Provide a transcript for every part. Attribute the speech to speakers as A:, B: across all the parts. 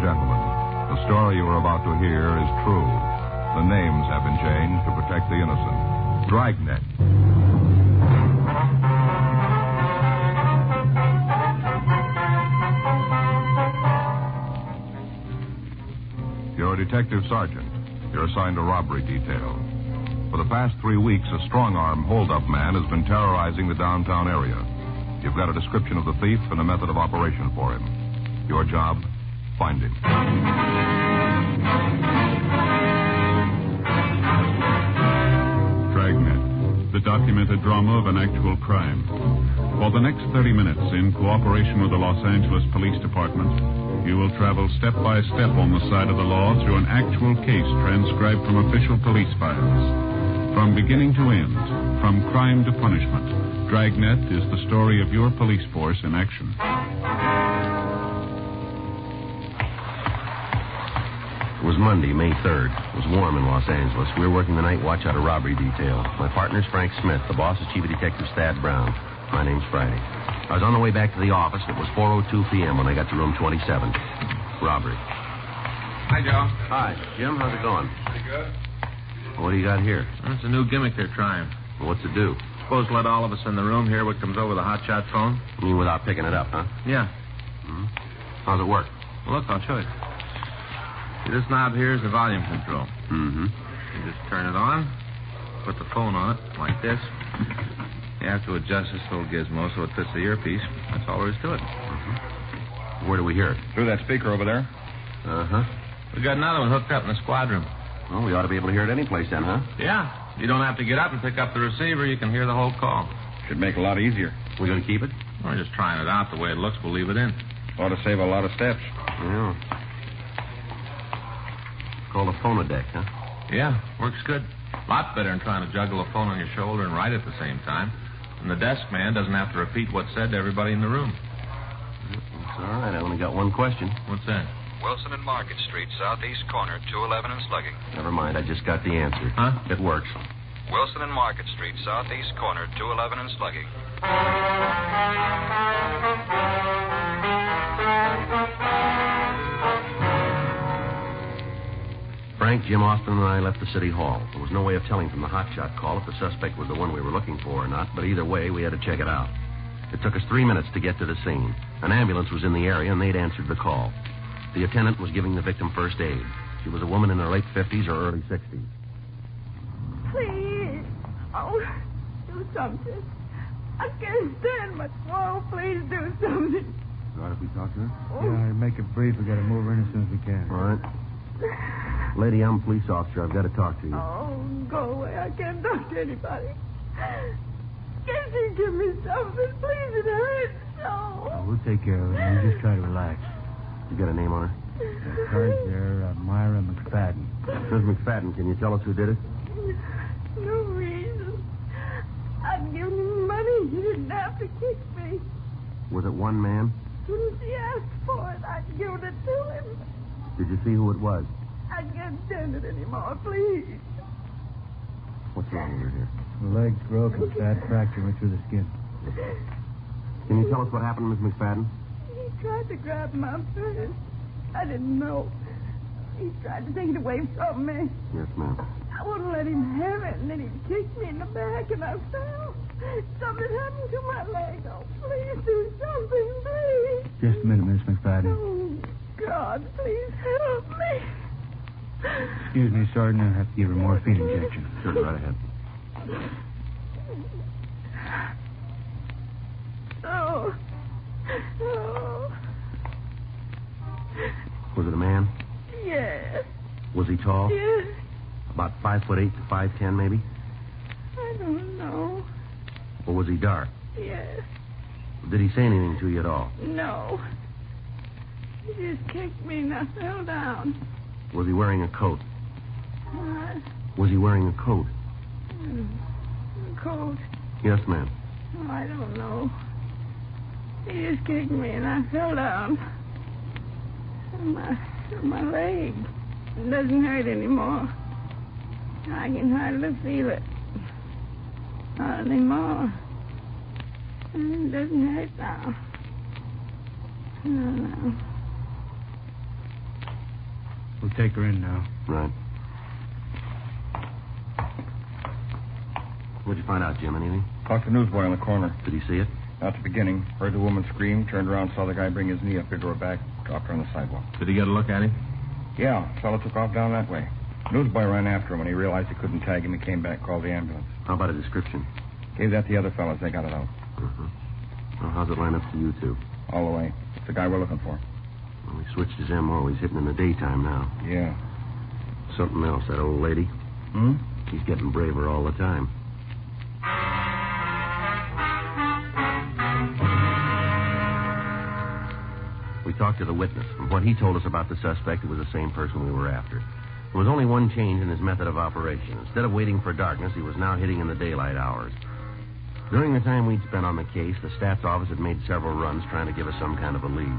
A: gentlemen, the story you are about to hear is true. The names have been changed to protect the innocent. Dragnet. You're a detective sergeant. You're assigned a robbery detail. For the past 3 weeks, a strong-arm hold-up man has been terrorizing the downtown area. You've got a description of the thief and a method of operation for him. Your job, find him.
B: Dragnet, the documented drama of an actual crime. For the next 30 minutes, in cooperation with the Los Angeles Police Department, you will travel step by step on the side of the law through an actual case transcribed from official police files. From beginning to end, from crime to punishment, Dragnet is the story of your police force in action.
C: It was Monday, May 3rd. It was warm in Los Angeles. We were working the night watch out of robbery detail. My partner's Frank Smith. The boss is Chief of Detectives Thad Brown. My name's Friday. I was on the way back to the office. It was 4:02 p.m. when I got to room 27. Robbery.
D: Hi, Joe.
C: Hi. Jim, how's it going?
D: Pretty good.
C: What do you got here?
D: It's a new gimmick they're trying.
C: What's it do?
D: Suppose let all of us in the room hear what comes over the hotshot phone.
C: You mean without picking it up, huh?
D: Yeah.
C: Hmm? How's it work?
D: Well, look, I'll show you. See, this knob here is the volume control.
C: Mm-hmm.
D: You just turn it on, put the phone on it, like this. You have to adjust this little gizmo so it fits the earpiece. That's all there is to it.
C: Mm-hmm. Where do we hear it?
E: Through that speaker over there.
C: Uh-huh.
D: We got another one hooked up in the squad room.
C: Well, we ought to be able to hear it any place then, huh?
D: Yeah. You don't have to get up and pick up the receiver. You can hear the whole call.
E: Should make it a lot easier.
C: We going to keep it?
D: We're just trying it out. The way it looks, we'll leave it in.
E: Ought to save a lot of steps.
C: Yeah. It's called a phonodeck, huh?
D: Yeah, works good. Lot better than trying to juggle a phone on your shoulder and write at the same time. And the desk man doesn't have to repeat what's said to everybody in the room.
C: That's all right. I only got one question.
D: What's that?
F: Wilson and Market Street, southeast corner, 211 and Slugging.
C: Never mind. I just got the answer.
D: Huh?
C: It works.
F: Wilson and Market Street, southeast corner, 211 and Slugging.
C: Frank, Jim Austin, and I left the city hall. There was no way of telling from the hotshot call if the suspect was the one we were looking for or not, but either way, we had to check it out. It took us 3 minutes to get to the scene. An ambulance was in the area, and they'd answered the call. The attendant was giving the victim first aid. She was a woman in her late 50s or early 60s.
G: Please. Oh, do something. I can't stand much more. Please do something.
C: All right if we talk to her?
G: Oh.
H: Yeah, make it brief. We got to move her in as soon as we can.
C: All right. Lady, I'm a police officer. I've got to talk to you.
G: Oh, go away. I can't talk to anybody. Can't you give me something? Please, it hurts so.
H: We'll take care of it. You just try to relax.
C: You got a name on her?
H: Cards there, Myra McFadden.
C: Miss McFadden, can you tell us who did it?
G: No reason. I'd given him money. He didn't have to kick me.
C: Was it one man?
G: Soon as he asked for it, I'd given it to him.
C: Did you see who it was?
G: I can't stand it anymore, please.
C: What's wrong with her here?
H: The leg's broken, bad fracture went through the skin.
C: Can you tell us what happened, Miss McFadden?
G: He tried to grab my purse. I didn't know. He tried to take it away from me.
C: Yes, ma'am.
G: I wouldn't let him have it, and then he kicked me in the back, and I fell. Something happened to my leg. Oh, please do something, please.
H: Just a minute, Miss McFadden.
G: Oh, God, please help me.
H: Excuse me, Sergeant. I'll have to give her a morphine injection.
C: Sure, right ahead.
G: Oh. Oh.
C: Was it a man?
G: Yes.
C: Was he tall?
G: Yes.
C: About 5'8" to 5'10", maybe?
G: I don't know.
C: Or was he dark?
G: Yes.
C: Did he say anything to you at all?
G: No. He just kicked me and I fell down.
C: Was he wearing a coat?
G: What?
C: Was he wearing a coat?
G: Coat?
C: Yes, ma'am.
G: Oh, I don't know. He just kicked me and I fell down. My leg doesn't hurt anymore. I can hardly feel it. Not anymore. It doesn't hurt now. No.
H: We'll take her in now.
C: Right. What'd you find out, Jim? Anything?
E: Talked to the newsboy on the corner.
C: Did he see it?
E: Not the beginning. Heard the woman scream, turned around, saw the guy bring his knee up into her back, dropped her on the sidewalk.
D: Did he get a look at him?
E: Yeah, fella took off down that way. Newsboy ran after him when he realized he couldn't tag him. He came back, called the ambulance.
C: How about a description?
E: Gave that to the other fellas. They got it out.
C: Uh-huh. Well, how's it line up to you two?
E: All the way. It's the guy we're looking for.
C: Well, he switched his M.O. He's hitting in the daytime now.
E: Yeah.
C: Something else, that old lady.
E: Hmm?
C: She's getting braver all the time. We talked to the witness. From what he told us about the suspect, it was the same person we were after. There was only one change in his method of operation. Instead of waiting for darkness, he was now hitting in the daylight hours. During the time we'd spent on the case, the stats office had made several runs trying to give us some kind of a lead.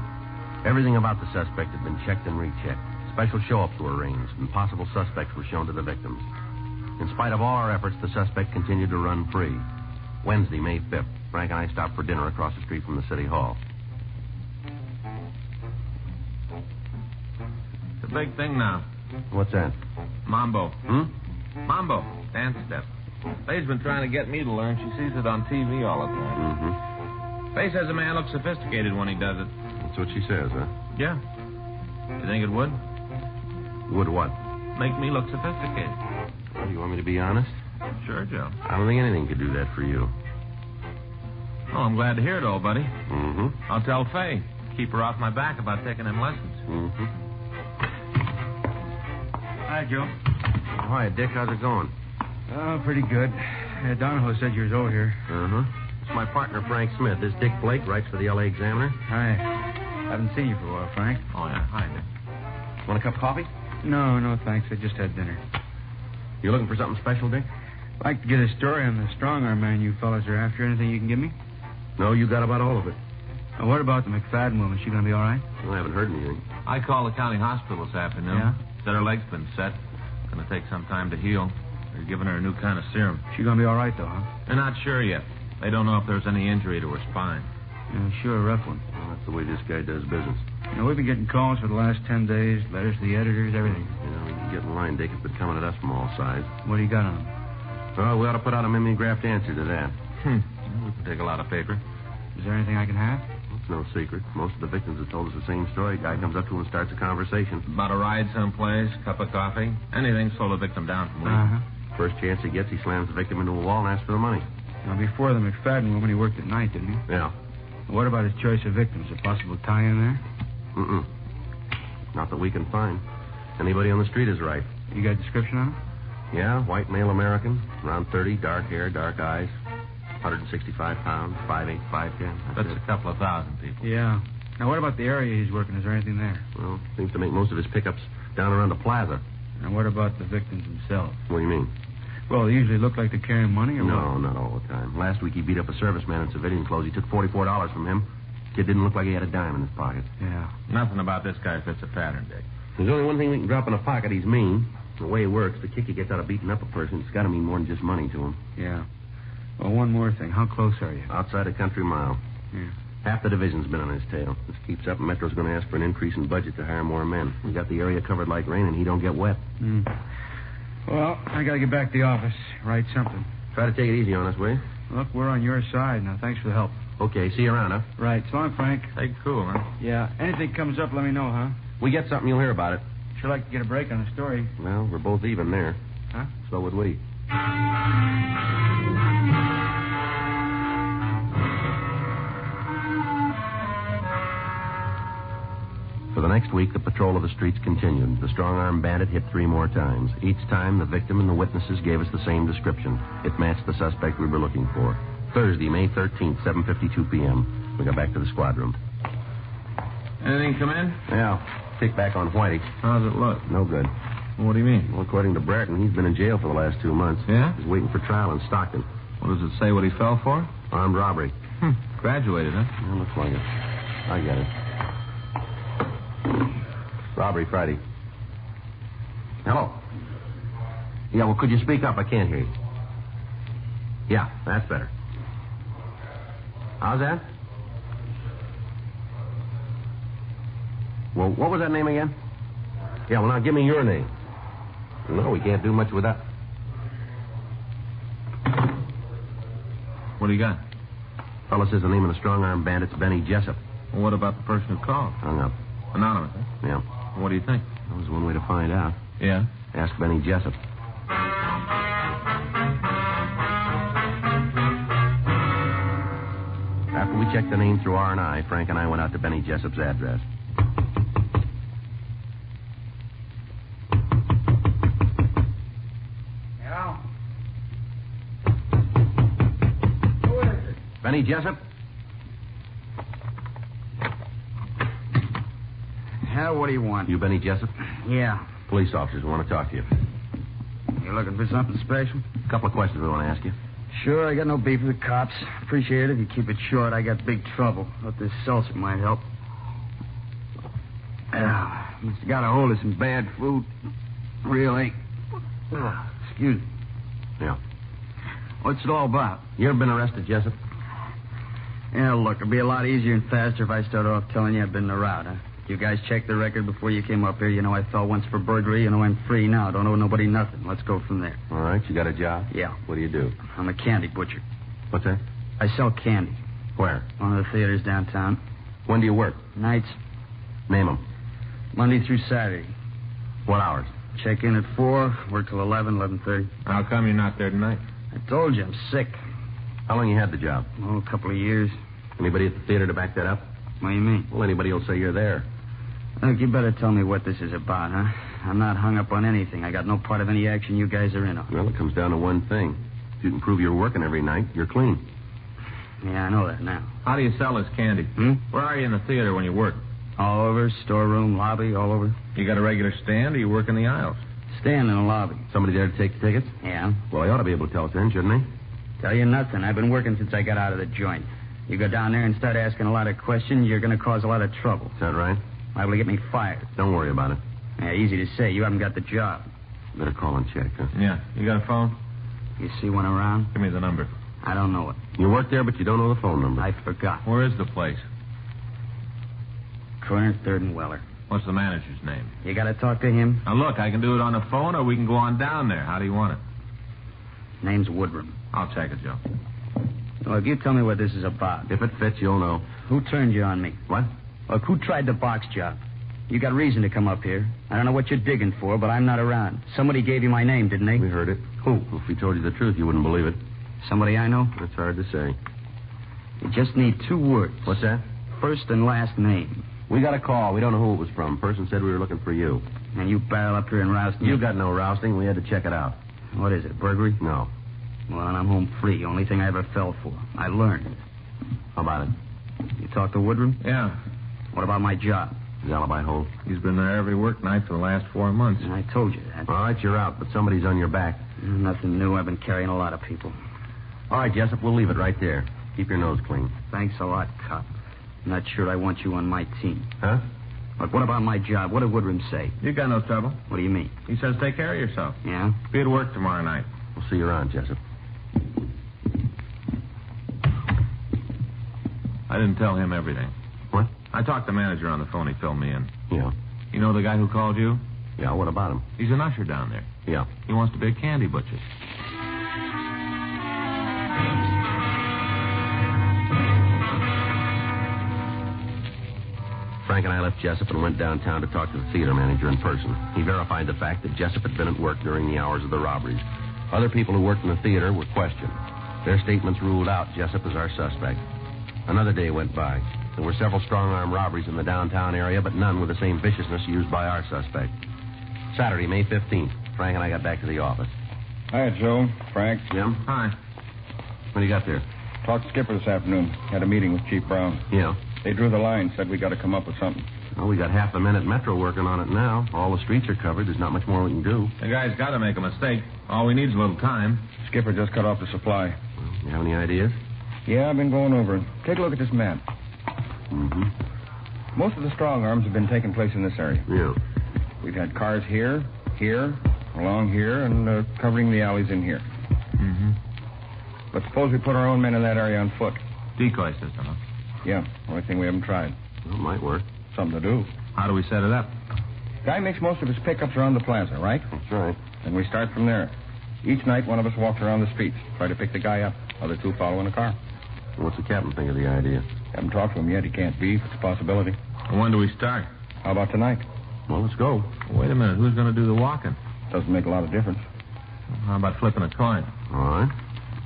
C: Everything about the suspect had been checked and rechecked. Special show-ups were arranged, and possible suspects were shown to the victims. In spite of all our efforts, the suspect continued to run free. Wednesday, May 5th, Frank and I stopped for dinner across the street from the city hall.
D: It's a big thing now.
C: What's that?
D: Mambo. Mambo. Dance step. Faye's been trying to get me to learn. She sees it on TV all the time.
C: Mm-hmm.
D: Faye says a man looks sophisticated when he does it.
C: That's what she says, huh?
D: Yeah. You think it would?
C: Would what?
D: Make me look sophisticated.
C: Well, you want me to be honest?
D: Sure, Joe.
C: I don't think anything could do that for you.
D: Oh, I'm glad to hear it, old buddy.
C: Mm-hmm.
D: I'll tell Faye. Keep her off my back about taking them lessons.
C: Mm-hmm.
H: Hi, Joe.
C: Hi, Dick. How's it going?
H: Oh, pretty good. Donahoe said you was over here.
C: Uh-huh. It's my partner, Frank Smith. This Dick Blake writes for the L.A. Examiner.
H: Hi. Haven't seen you for a while, Frank.
D: Oh, yeah. Hi, Dick.
C: Want a cup of coffee?
H: No, thanks. I just had dinner.
C: You looking for something special, Dick?
H: I'd like to get a story on the strong-arm man you fellas are after. Anything you can give me?
C: No, you got about all of it.
H: What about the McFadden woman? She going to be all right?
C: Well, I haven't heard anything.
D: I called the county hospital this afternoon.
H: Yeah?
D: Said her leg's been set. Going to take some time to heal. They're giving her a new kind of serum.
H: She going to be all right, though, huh?
D: They're not sure yet. They don't know if there's any injury to her spine.
H: Yeah, sure, a rough one.
C: Well, that's the way this guy does business.
H: We've been getting calls for the last 10 days, letters to the editors, everything.
C: We can get in line, Dick. It's been coming at us from all sides.
H: What do you got on them?
C: Well, we ought to put out a mimeographed answer to that.
D: We can take a lot of paper.
H: Is there anything I can have?
C: It's no secret. Most of the victims have told us the same story. Guy comes up to him and starts a conversation.
D: About a ride someplace, cup of coffee, anything to slow the victim down from leaving.
H: Uh-huh.
C: First chance he gets, he slams the victim into a wall and asks for the money.
H: Now, before the McFadden woman, he worked at night, didn't he?
C: Yeah.
H: What about his choice of victims? A possible tie-in there?
C: Mm-mm. Not that we can find. Anybody on the street is right.
H: You got a description on him?
C: Yeah, white male American, around 30, dark hair, dark eyes, 165 pounds, 5'8", 5'10".
D: That's a couple of thousand people.
H: Yeah. Now, what about the area he's working? Is there anything there?
C: Well, seems to make most of his pickups down around the plaza.
H: And what about the victims themselves?
C: What do you mean?
H: Well, they usually look like they're carrying money or
C: No,
H: what?
C: not all the time. Last week he beat up a serviceman in civilian clothes. He took $44 from him. Kid didn't look like he had a dime in his pocket.
H: Yeah.
D: Nothing about this guy fits a pattern, Dick.
C: There's only one thing we can drop in a pocket. He's mean. The way it works, the kick he gets out of beating up a person, it's got to mean more than just money to him.
H: Yeah. Well, one more thing. How close are you?
C: Outside a country mile.
H: Yeah.
C: Half the division's been on his tail. This keeps up, and Metro's going to ask for an increase in budget to hire more men. We got the area covered like rain, and he don't get wet.
H: Well, I got to get back to the office. Write something.
C: Try to take it easy on us, will you?
H: Look, we're on your side. Now, thanks for the help.
C: Okay, see you around, huh?
H: Right. So long, Frank.
D: Take it cool, man.
H: Yeah. Anything comes up, let me know, huh?
C: We get something, you'll hear about it.
H: Sure like to get a break on the story.
C: Well, we're both even there.
H: Huh?
C: So would we. For the next week, the patrol of the streets continued. The strong-arm bandit hit 3 more times. Each time, the victim and the witnesses gave us the same description. It matched the suspect we were looking for. Thursday, May 13th, 7:52 p.m. We got back to the squad room.
D: Anything come in?
C: Yeah, kick back on Whitey.
D: How's it look?
C: No good.
D: What do you mean?
C: Well, according to Bratton, he's been in jail for the last 2 months.
D: Yeah?
C: He's waiting for trial in Stockton.
D: What does it say what he fell for?
C: Armed robbery.
D: Graduated, huh?
C: Yeah, looks like it. I get it. Robbery Friday. Hello? Yeah, well, could you speak up? I can't hear you. Yeah, that's better. How's that? Well, what was that name again? Yeah, well, now give me your name. No, we can't do much with that.
D: What do you got?
C: Fellow says the name of the strong-arm bandit's Benny Jessup.
D: Well, what about the person who called?
C: Hung up.
D: Anonymous, huh?
C: Yeah.
D: What do you think?
C: That was one way to find out.
D: Yeah?
C: Ask Benny Jessup. After we checked the name through R&I, Frank and I went out to Benny Jessup's address.
H: Hello? Who is it?
C: Benny Jessup?
H: What do you want?
C: You Benny Jessup?
H: Yeah.
C: Police officers want to talk to you.
H: You looking for something special?
C: A couple of questions we want to ask you.
H: Sure, I got no beef with the cops. Appreciate it if you keep it short. I got big trouble. Thought this seltzer might help. Must have got a hold of some bad food. Really? Excuse me.
C: Yeah.
H: What's it all about?
C: You ever been arrested, Jessup?
H: Yeah, look, it'd be a lot easier and faster if I started off telling you I've been in the route, huh? You guys checked the record before you came up here. You know I fell once for burglary. You know I'm free now. Don't owe nobody nothing. Let's go from there.
C: All right, you got a job?
H: Yeah.
C: What do you do?
H: I'm a candy butcher.
C: What's that?
H: I sell candy.
C: Where?
H: One of the theaters downtown.
C: When do you work?
H: Nights,
C: Name them.
H: Monday through Saturday.
C: What hours?
H: Check in at 4, work till 11, 11:30.
D: How come you're not there tonight?
H: I told you I'm sick.
C: How long you had the job?
H: Oh, a couple of years.
C: Anybody at the theater to back that up?
H: What do you mean?
C: Well, anybody will say you're there.
H: Look, you better tell me what this is about, huh? I'm not hung up on anything. I got no part of any action you guys are in on.
C: Well, it comes down to one thing. If you can prove you're working every night, you're clean.
H: Yeah, I know that now.
D: How do you sell this candy? Where are you in the theater when you work?
H: All over, storeroom, lobby, all over.
D: You got a regular stand, or you work in the aisles?
H: Stand in the lobby.
C: Somebody there to take the tickets?
H: Yeah.
C: Well, he ought to be able to tell us then, shouldn't he?
H: Tell you nothing. I've been working since I got out of the joint. You go down there and start asking a lot of questions, you're going to cause a lot of trouble.
C: Is that right?
H: Liable to get me fired.
C: Don't worry about it.
H: Yeah, easy to say. You haven't got the job.
C: Better call and check, huh?
D: Yeah. You got a phone?
H: You see one around?
D: Give me the number.
H: I don't know it.
C: You work there, but you don't know the phone number.
H: I forgot.
D: Where is the place?
H: Corner 3rd and Weller.
D: What's the manager's name?
H: You got to talk to him?
D: Now, look, I can do it on the phone, or we can go on down there. How do you want it?
H: Name's Woodrum.
D: I'll check it, Joe.
H: Look, you tell me what this is about.
C: If it fits, you'll know.
H: Who turned you on me?
C: What?
H: Look, who tried the box job? You got reason to come up here. I don't know what you're digging for, but I'm not around. Somebody gave you my name, didn't they?
C: We heard it.
H: Who?
C: If we told you the truth, you wouldn't believe it.
H: Somebody I know?
C: It's hard to say.
H: You just need 2 words.
C: What's that?
H: First and last name.
C: We got a call. We don't know who it was from. Person said we were looking for you.
H: And you barrel up here and roust me?
C: You got no rousting. We had to check it out.
H: What is it, burglary?
C: No.
H: Well, I'm home free. Only thing I ever fell for. I learned.
C: How about it?
H: You talk to Woodrum?
D: Yeah.
H: What about my job?
C: His alibi hold?
D: He's been there every work night for the last 4 months.
H: I told you that.
C: All right, you're out, but somebody's on your back.
H: Nothing new. I've been carrying a lot of people.
C: All right, Jessup, we'll leave it right there. Keep your nose clean.
H: Thanks a lot, cop. I'm not sure I want you on my team.
C: Huh?
H: But what about my job? What did Woodrum say?
D: You got no trouble.
H: What do you mean?
D: He says take care of yourself.
H: Yeah?
D: Be at work tomorrow night.
C: We'll see you around, Jessup.
D: I didn't tell him everything.
C: What?
D: I talked to the manager on the phone. He filled me in.
C: Yeah.
D: You know the guy who called you?
C: Yeah, what about him?
D: He's an usher down there.
C: Yeah.
D: He wants to be a candy butcher.
C: Frank and I left Jessup and went downtown to talk to the theater manager in person. He verified the fact that Jessup had been at work during the hours of the robberies. Other people who worked in the theater were questioned. Their statements ruled out Jessup as our suspect. Another day went by. There were several strong-arm robberies in the downtown area, but none with the same viciousness used by our suspect. Saturday, May 15th, Frank and I got back to the office.
E: Hi, Joe. Frank.
C: Jim?
D: Hi.
C: What do you got there?
E: Talked to Skipper this afternoon. Had a meeting with Chief Brown.
C: Yeah.
E: They drew the line, said we got to come up with something.
C: Well, we got half the men at Metro working on it now. All the streets are covered. There's not much more we can do.
D: The guy's got to make a mistake. All we need is a little time.
E: Skipper just cut off the supply.
C: Well, you have any ideas?
E: Yeah, I've been going over it. Take a look at this map.
C: Mm-hmm.
E: Most of the strong arms have been taking place in this area.
C: Yeah.
E: We've had cars here, along here, and covering the alleys in here.
D: Mm-hmm.
E: But suppose we put our own men in that area on foot.
D: Decoy system, huh?
E: Yeah, only thing we haven't tried.
C: Well, it might work.
E: Something to do.
D: How do we set it up?
E: Guy makes most of his pickups around the plaza, right?
C: That's right.
E: Then we start from there. Each night, one of us walks around the streets, try to pick the guy up. Other two follow in a car.
C: What's the captain think of the idea?
E: Haven't talked to him yet. He can't beef. It's a possibility.
D: When do we start?
E: How about tonight?
C: Well, let's go.
D: Wait a minute. Who's going to do the walking?
E: Doesn't make a lot of difference.
D: How about flipping a coin?
C: All right.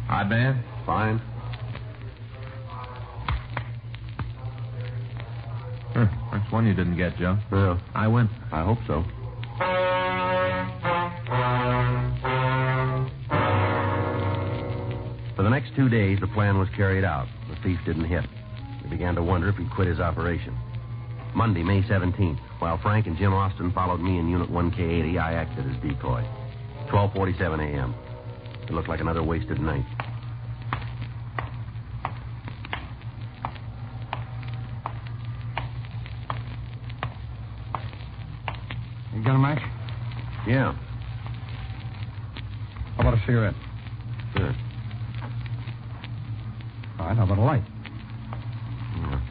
D: Odd man?
C: Fine.
D: That's one you didn't get, Joe.
C: Yeah.
D: I win.
C: I hope so. For the next 2 days, the plan was carried out. The thief didn't hit. We began to wonder if he'd quit his operation. Monday, May 17th, while Frank and Jim Austin followed me in Unit 1K80, I acted as decoy. 12:47 a.m. It looked like another wasted night.
E: You got a match?
C: Yeah.
E: How about a cigarette?
C: Sure.
E: All right, how about a light?
C: Yeah.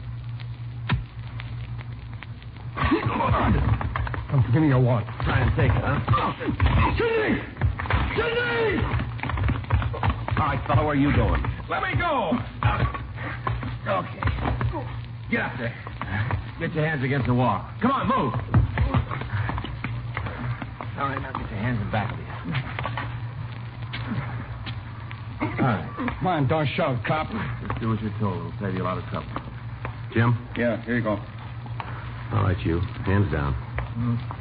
E: Come, give me your wallet.
C: Try and take it, huh?
E: Sidney! Sidney!
C: All right, fella, where are you going?
D: Let me go. Okay. Get up there. Get your hands against the wall. Come on, move. All right, now get your hands in back of you. All right.
E: Come on, don't shove, cop.
D: Just do as you're told. It'll save you a lot of trouble.
C: Jim?
E: Yeah, here you go.
C: All right, you. Hands down.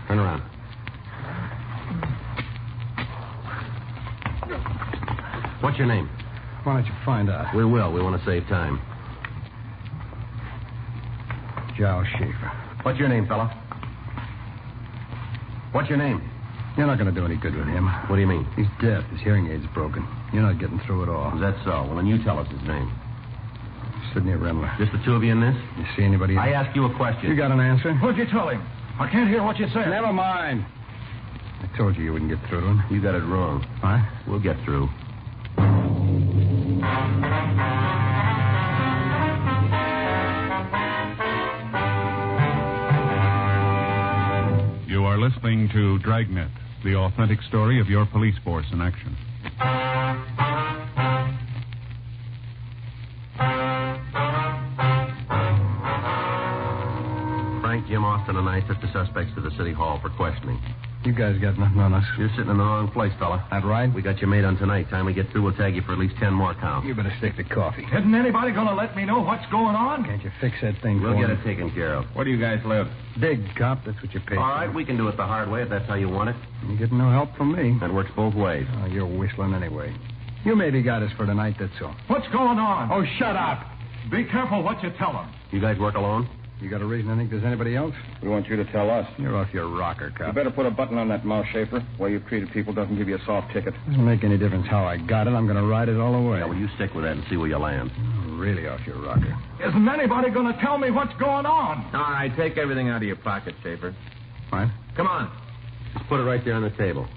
C: Turn around. What's your name?
E: Why don't you find out?
C: We will. We want to save time.
E: Joe Schaefer.
C: What's your name, fella? What's your name?
E: You're not going to do any good with him.
C: What do you mean?
E: He's deaf. His hearing aid's broken. You're not getting through at all.
C: Is that so? Well, then you tell us his name.
E: Sidney Remler.
C: Just the two of you in this?
E: You see anybody?
C: I ask you a question.
E: You got an answer?
D: What'd you tell him? I can't hear what you said.
E: Never mind. I told you wouldn't get through to him.
C: You got it wrong.
E: What?
C: We'll get through.
B: You are listening to Dragnet, the authentic story of your police force in action.
C: Frank, Jim Austin, and I took the suspects to the city hall for questioning.
E: You guys got nothing on us.
C: You're sitting in the wrong place, fella.
E: That right?
C: We got you made on tonight. Time we get through, we'll tag you for at least 10 more counts.
E: You better stick to coffee.
D: Isn't anybody going to let me know what's going on?
E: Can't you fix that thing
C: We'll
E: for
C: get
E: me?
C: it taken care of.
D: Where do you guys live?
E: Big, cop. That's what you pay
C: All
E: for.
C: right, we can do it the hard way if that's how you want it.
E: You get no help from me.
C: That works both ways.
E: Oh, you're whistling anyway. You maybe got us for tonight, that's all.
D: What's going on?
E: Oh, shut up.
D: Be careful what you tell them.
C: You guys work alone?
E: You got a reason to think there's anybody else? We want you to tell us. You're off your rocker, cop.
I: You better put a button on that mouth, Schaefer. The way you've treated people doesn't give you a soft ticket.
E: Doesn't make any difference how I got it. I'm going to ride it all the way.
C: Yeah, well, you stick with that and see where you land.
E: You're really off your rocker.
D: Isn't anybody going to tell me what's going on? All right, take everything out of your pocket, Schaefer.
E: What?
D: Come on.
C: Just put it right there on the table.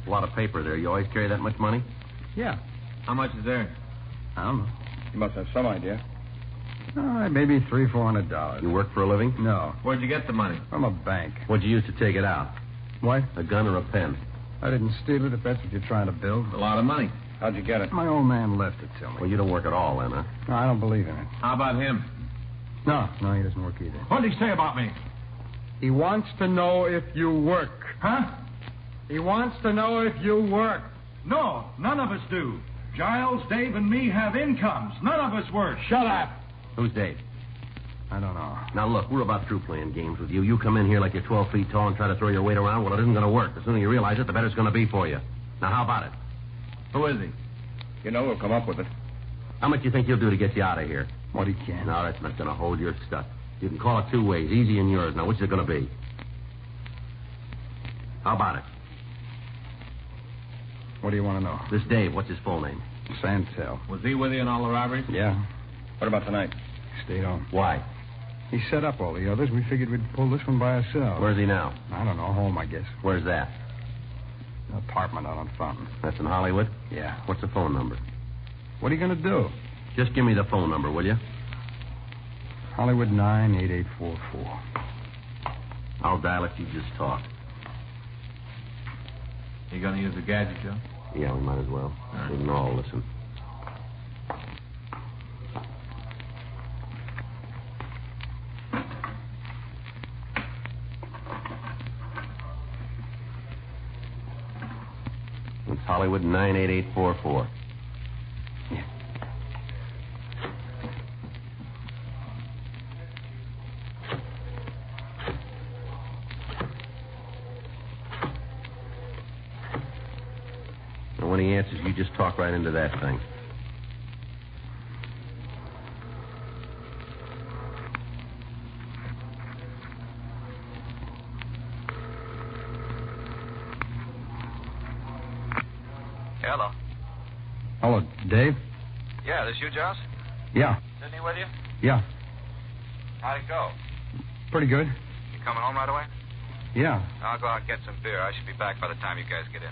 C: A lot of paper there. You always carry that much money?
E: Yeah.
D: How much is there?
E: I don't know.
I: You must have some idea.
E: All right, maybe $300-400.
C: You work for a living?
E: No,
D: Where'd you get the money?
E: from a bank.
C: What'd you use to take it out?
E: What?
C: A gun or a pen?
E: I didn't steal it if that's what you're trying to build.
D: A lot of money.
I: How'd you get it?
E: My old man left it to me.
C: Well, you don't work at all then, huh?
E: No, I don't believe in it.
D: How about him?
E: No, he doesn't work either.
D: What did he say about me?
E: He wants to know if you work.
D: Huh?
E: He wants to know if you work.
D: No, none of us do. Giles, Dave, and me have incomes. None of us work.
E: Shut up.
C: Who's Dave?
E: I don't know.
C: Now, look, we're about through playing games with you. You come in here like you're 12 feet tall and try to throw your weight around. Well, it isn't going to work. The sooner you realize it, the better it's going to be for you. Now, how about it?
D: Who is he?
I: You know we'll come up with it.
C: How much do you think he'll do to get you out of here?
E: What he can.
C: No, that's not going to hold your stuff. You can call it two ways, easy and yours. Now, which is it going to be? How about it?
E: What do you want to know?
C: This Dave, what's his full name?
E: Santel.
D: Was he with you in all the robberies?
E: Yeah.
I: What about tonight?
E: Stayed home.
C: Why?
E: He set up all the others. We figured we'd pull this one by ourselves.
C: Where's he now?
E: I don't know. Home, I guess.
C: Where's that?
E: An apartment out on Fountain.
C: That's in Hollywood?
E: Yeah.
C: What's the phone number?
E: What are you going to do?
C: Just give me the phone number, will you?
E: Hollywood 98844.
C: I'll dial it. You just talk.
D: You going to use the gadget, Joe?
C: Yeah, we might as well.
D: right.
C: We can all listen. It's Hollywood 98844.
E: Yeah.
C: And when he answers, you just talk right into that thing.
F: Hello.
E: Hello, Dave?
F: Yeah, this you, Joss?
E: Yeah.
F: Sydney with you?
E: Yeah.
F: How'd it go?
E: Pretty good.
F: You coming home right away?
E: Yeah.
F: I'll go out and get some beer. I should be back by the time you guys get in.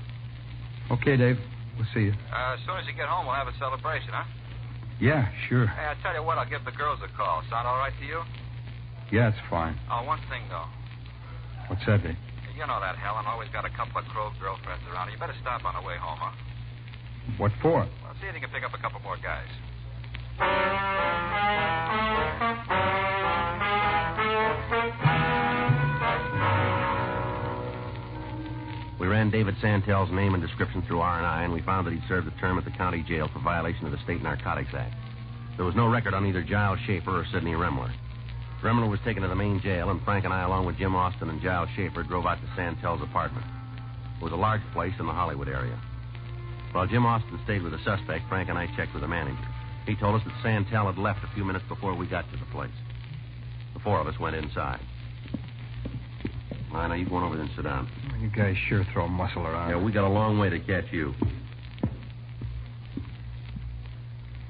E: Okay, Dave. We'll see you.
F: As soon as you get home, we'll have a celebration, huh?
E: Yeah, sure.
F: Hey, I tell you what, I'll give the girls a call. Sound all right to you?
E: Yeah, it's fine.
F: Oh, one thing, though.
E: What's that, Dave?
F: You know that Helen always got a couple of crow girlfriends around her. You better stop on the way home, huh?
E: What for?
F: Well, see if you can pick up a couple more guys.
C: We ran David Santel's name and description through R&I, and we found that he'd served a term at the county jail for violation of the State Narcotics Act. There was no record on either Giles Schaefer or Sidney Remler. Remler was taken to the main jail, and Frank and I, along with Jim Austin and Giles Schaefer, drove out to Santel's apartment. It was a large place in the Hollywood area. While Jim Austin stayed with the suspect, Frank and I checked with the manager. He told us that Santel had left a few minutes before we got to the place. The four of us went inside. All right, now you go on over there and sit down.
E: You guys sure throw muscle around.
C: Yeah, we got a long way to catch you.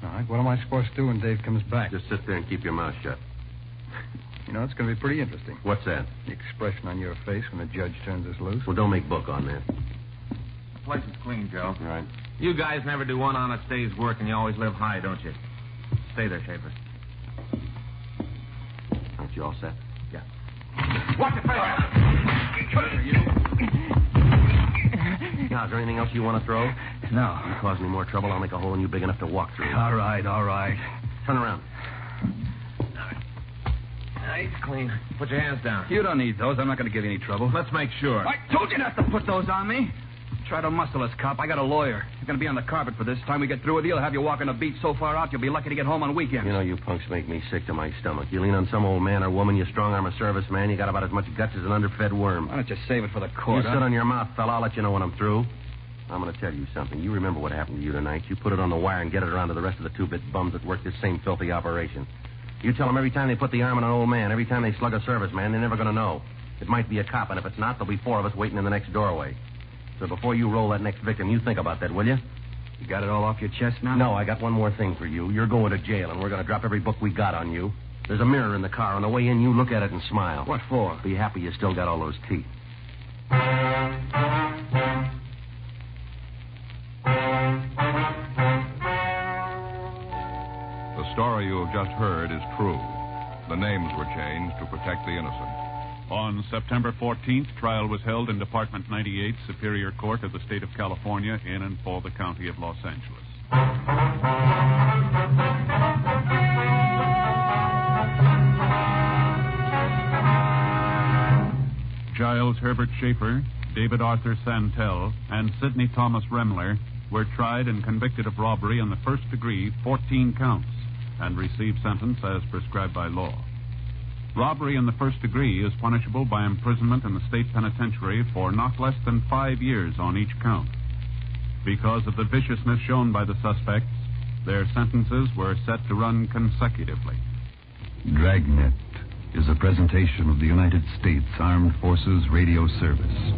E: All right, what am I supposed to do when Dave comes back?
C: Just sit there and keep your mouth shut.
E: You know, it's going to be pretty interesting.
C: What's that?
E: The expression on your face when the judge turns us loose.
C: Well, don't make book on that.
D: The place is clean, Joe.
C: All right.
D: You guys never do one honest day's work, and you always live high, don't you? Stay there, Schaefer.
C: Aren't you all set?
D: Yeah.
C: Watch your face! Now, is there anything else you want to throw?
H: No.
C: You cause me more trouble, I'll make a hole in you big enough to walk through.
H: All right.
C: Turn around.
D: It's clean. Put your hands down.
H: You don't need those. I'm not going to give you any trouble.
D: Let's make sure.
H: I told you not to put those on me. Try to muscle us, cop. I got a lawyer. You're going to be on the carpet for this. Time we get through with you, I'll have you walking the beat so far out, you'll be lucky to get home on weekends.
C: You know, you punks make me sick to my stomach. You lean on some old man or woman, you strong-arm a serviceman, you got about as much guts as an underfed worm.
H: Why don't you save it for the court,
C: You sit on your mouth, fella. I'll let you know when I'm through. I'm going to tell you something. You remember what happened to you tonight. You put it on the wire and get it around to the rest of the two-bit bums that work this same filthy operation. You tell them every time they put the arm on an old man, every time they slug a serviceman, they're never going to know. It might be a cop, and if it's not, there'll be four of us waiting in the next doorway. So before you roll that next victim, you think about that, will you?
H: You got it all off your chest now?
C: No, I got one more thing for you. You're going to jail, and we're going to drop every book we got on you. There's a mirror in the car. On the way in, you look at it and smile.
H: What for?
C: Be happy you still got all those teeth.
A: The story you have just heard is true. The names were changed to protect the innocent.
B: On September 14th, trial was held in Department 98, Superior Court of the State of California, in and for the County of Los Angeles. Giles Herbert Schaefer, David Arthur Santel, and Sidney Thomas Remler were tried and convicted of robbery in the first degree, 14 counts, and received sentence as prescribed by law. Robbery in the first degree is punishable by imprisonment in the state penitentiary for not less than 5 years on each count. Because of the viciousness shown by the suspects, their sentences were set to run consecutively.
J: Dragnet is a presentation of the United States Armed Forces Radio Service.